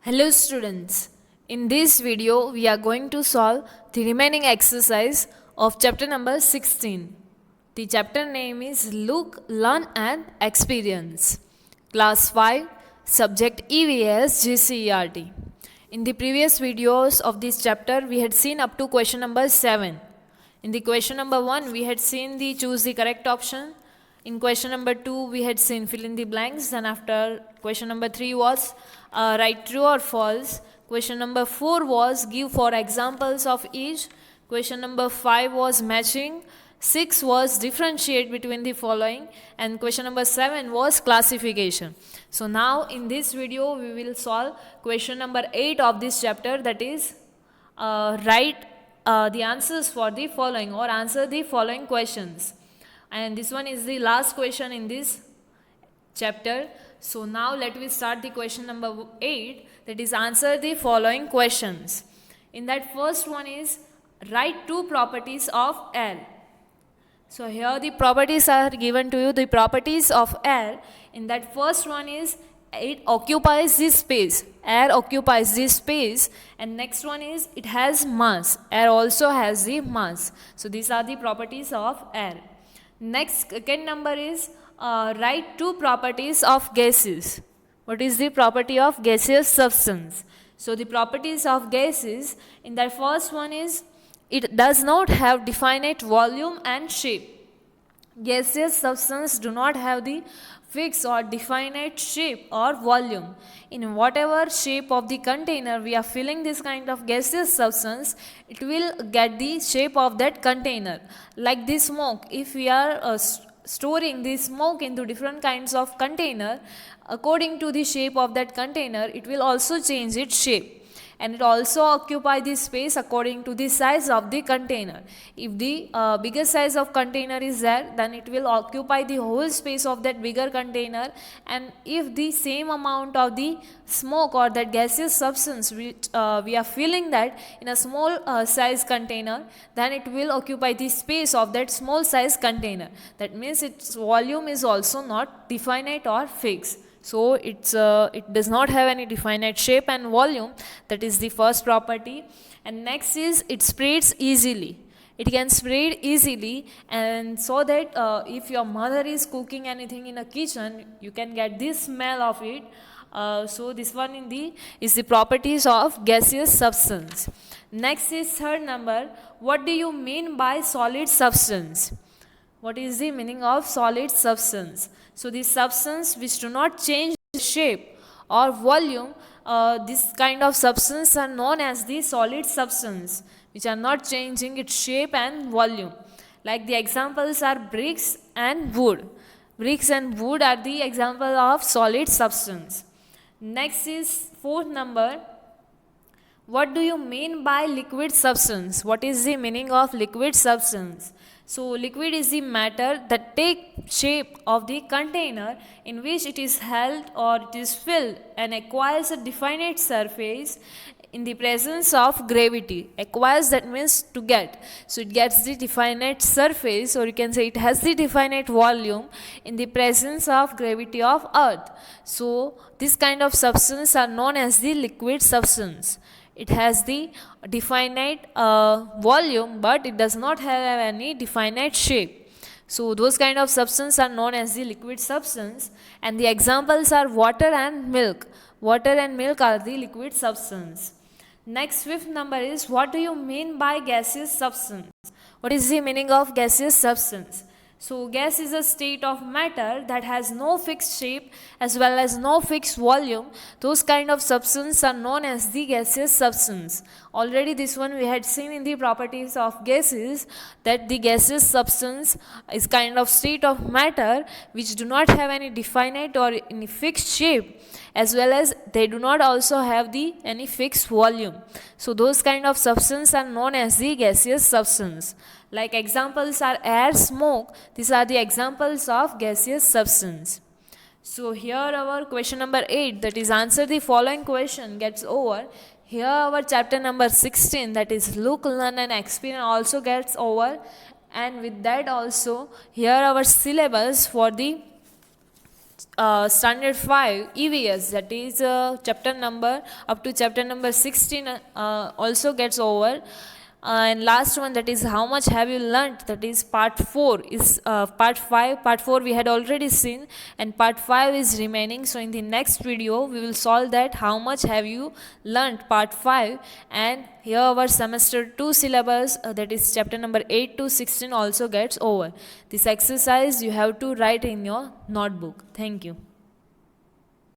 Hello students, in this video we are going to solve the remaining exercise of chapter number 16. The chapter name is Look, Learn and Experience. Class 5, subject EVS GCERT. In the previous videos of this chapter we had seen up to question number 7. In the question number 1 we had seen the choose the correct option. In question number 2, we had seen fill in the blanks. Then after question number 3 was write true or false. Question number 4 was give 4 examples of each. Question number 5 was matching. 6 was differentiate between the following. And question number 7 was classification. So now in this video, we will solve question number 8 of this chapter, that is write the answers for the following or answer the following questions. And this one is the last question in this chapter. So now let me start the question number 8, that is answer the following questions. In that first one is write two properties of air. So here the properties are given to you, the properties of air. In that first one is it occupies this space. Air occupies this space. And next one is it has mass. Air also has the mass. So these are the properties of air. Next, second number is write two properties of gases. What is the property of gaseous substance? So the properties of gases, in that first one is it does not have definite volume and shape. Gaseous substance do not have the fixed or definite shape or volume. In whatever shape of the container we are filling this kind of gaseous substance, it will get the shape of that container. Like the smoke, if we are storing the smoke into different kinds of container, according to the shape of that container, it will also change its shape. And it also occupy the space according to the size of the container. If the bigger size of container is there, then it will occupy the whole space of that bigger container. And if the same amount of the smoke or that gaseous substance which we are filling that in a small size container, then it will occupy the space of that small size container. That means its volume is also not definite or fixed. So it does not have any definite shape and volume. That is the first property. And next is it spreads easily. It can spread easily, and so that if your mother is cooking anything in a kitchen, you can get this smell of it. So this one is the properties of gaseous substance. Next is third number. What do you mean by solid substance? What is the meaning of solid substance? So the substance which do not change shape or volume, this kind of substance are known as the solid substance, which are not changing its shape and volume. Like the examples are bricks and wood. Bricks and wood are the example of solid substance. Next is fourth number. What do you mean by liquid substance? What is the meaning of liquid substance? So liquid is the matter that take shape of the container in which it is held or it is filled and acquires a definite surface in the presence of gravity. Acquires, that means to get. So it gets the definite surface, or you can say it has the definite volume in the presence of gravity of earth. So this kind of substance are known as the liquid substance. It has the definite volume, but it does not have any definite shape. So those kind of substance are known as the liquid substance, and the examples are water and milk. Water and milk are the liquid substance. Next, fifth number is what do you mean by gaseous substance? What is the meaning of gaseous substance? So gas is a state of matter that has no fixed shape as well as no fixed volume. Those kind of substance are known as the gaseous substance. Already this one we had seen in the properties of gases, that the gaseous substance is kind of state of matter which do not have any definite or any fixed shape, as well as they do not also have any fixed volume. So those kind of substance are known as the gaseous substance. Like examples are air, smoke. These are the examples of gaseous substance. So here our question number 8, that is answer the following question, gets over. Here our chapter number 16, that is look, learn and experience, also gets over. And with that also here our syllabus for the standard 5 EVS, that is chapter number up to chapter number 16 also gets over. And last one, that is how much have you learnt, that is part 4 is part 5. Part 4 we had already seen and part 5 is remaining. So in the next video we will solve that how much have you learnt part 5. And here our semester 2 syllabus, that is chapter number 8 to 16 also gets over. This exercise you have to write in your notebook. Thank you.